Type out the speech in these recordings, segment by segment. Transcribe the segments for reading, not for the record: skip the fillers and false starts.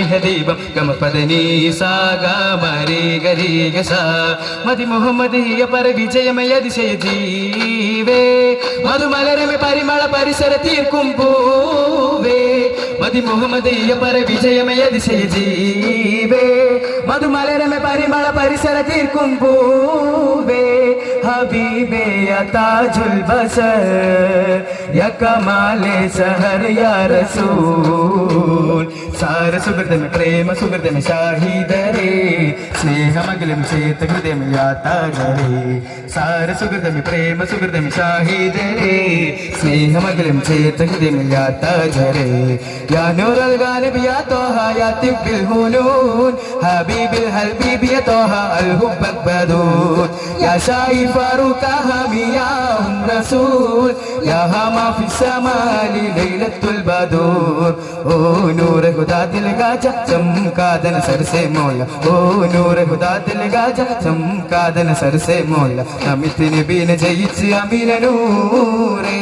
സ്നേഹദീപം ഗമപദനീ സാഗമരീഗരീഗസ മതി മുഹമ്മദീയ പര വിജയമയ അതിശയ ജീവേ മധുമലരമെ പരിമള പരിസര തീർക്കും പൂവേ മതി മുഹമ്മദീയ പര വിജയമയ അതിശയ ജീവേ മധുമലരമെ പരിമള പരിസര തീർക്കും പൂവേ ഹബീബേ യാ താജുൽ ബസർ യാ കമാലെ സഹർ യാ റസൂൽ സാര സുഹൃതമേ പ്രേമ സുഹൃതമേ ഷാഹിദരേ സ്നേഹമകലം ചേത്ത ഹൃദയമേ യാ താജരേ സാര സുഹൃതമേ പ്രേമ സുഹൃതമേ ഷാഹിദരേ സ്നേഹമകലം ചേത്ത ഹൃദയമേ യാ താജരേ യാ നൂറൽ ഗാലിബ് യാ തോഹ യാ തിബ്ബിൽ ഹുനൂൻ ഹബീബിൽ ഹൽബീബ് യാ തോഹ അൽ ഹുബ്ബക് ബദൂൻ യാ ഷായി ഫാറൂഖ ഹമിയാ റസൂൽ യാ ഹമാ ഫി സമാലി ലൈലത്തുൽ ബദൂർ ഓ നൂർ ഖുദാ ദിൽ ഗാജ ചമകാദന സർ സേ മൗല ഓ നൂർ ഖുദാ ദിൽ ഗാജ ചമകാദന സർ സേ മൗല നമിത് നബീനെ ജയിച്ച് അമീന നൂറേ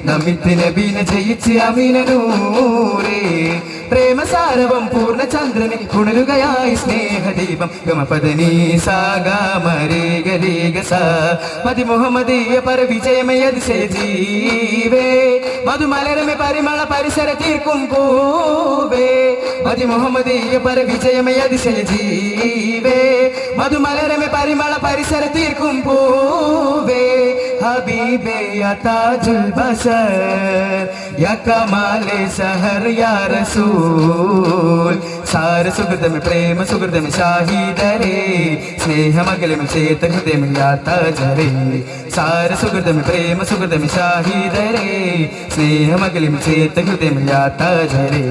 നമിത് നബീനെ ജയിച്ച് അമീന നൂറേ പ്രേമസാരവം പൂർണ്ണചന്ദ്രനെ ഉണരുകയായി സ്നേഹദീപം ഗമപദനീ സാഗമരീഗരീഗസ മതി മുഹമ്മദീയ പര വിജയമയ അതിശയ ജീവേ മധുമലരമെ പരിമള പരിസര തീർക്കും പൂവേ മതി മുഹമ്മദീയ പര വിജയമയ അതിശയ ജീവേ മധുമലരമെ പരിമള പരിസര തീർക്കും പൂവേ ഹബീബേ യാ താജുൽ ബസർ യാ കമാലെ സഹർ യാ റസൂൽ സാര സുഹൃതമേ പ്രേമ സുഹൃതമേ ഷാഹിദരേ സ്നേഹമകലമേ ചേത ഹൃദയമേ യാ താജരേ സാര സുഹൃതമേ പ്രേമ സുഹൃതമേ ഷാഹിദരേ സ്നേഹമകലമേ ചേത ഹൃദയമേ യാ താജരേ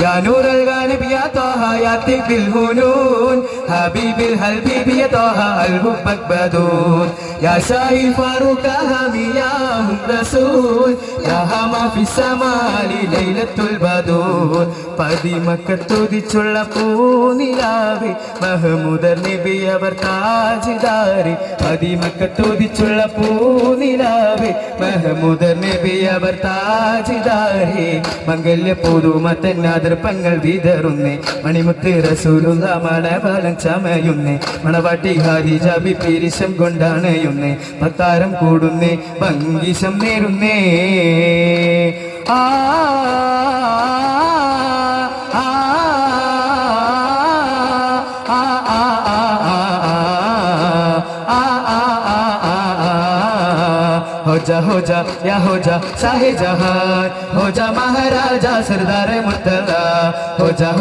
യാ നൂറൽ ഗാലിബ് യാ തോഹ യാ തിബ്ബിൽ ഹുനൂൻ ഹബീബിൽ ഹൽബീബ് യാ തോഹ അൽ ഹുബ്ബക് ബദൂൻ യാ ഷായി ഫാറൂഖ ഹമിയാ റസൂൽ യാ ഹമാ ഫി സമാലി ലൈലത്തുൽ ബദൂർ പതിമക്കത്തുതിച്ചുള്ള പൂനിലാവേ മഹ്മൂദർ നബി അവർ താജ്ദാരി പതിമക്കത്തുതിച്ചുള്ള പൂനിലാവേ മഹ്മൂദർ നബി അവർ താജ്ദാരി മംഗല്യ പൂതുമത്തന്നാദർപ്പങ്ങൾ വിതറുന്നേ മണിമുത്ത് റസൂലുള്ള മണവലം ചമയുന്നേ മണവാട്ടി ഖദീജ ബി പിരിശം കൊണ്ടാണയുന്നേ ഭക്താരം കൂടുന്നേ ഭംഗിശം നേരുന്നേ ആ हो जा या हो जा शाहे जहां हो जा महाराजा सरदार मुर्तजा हो जा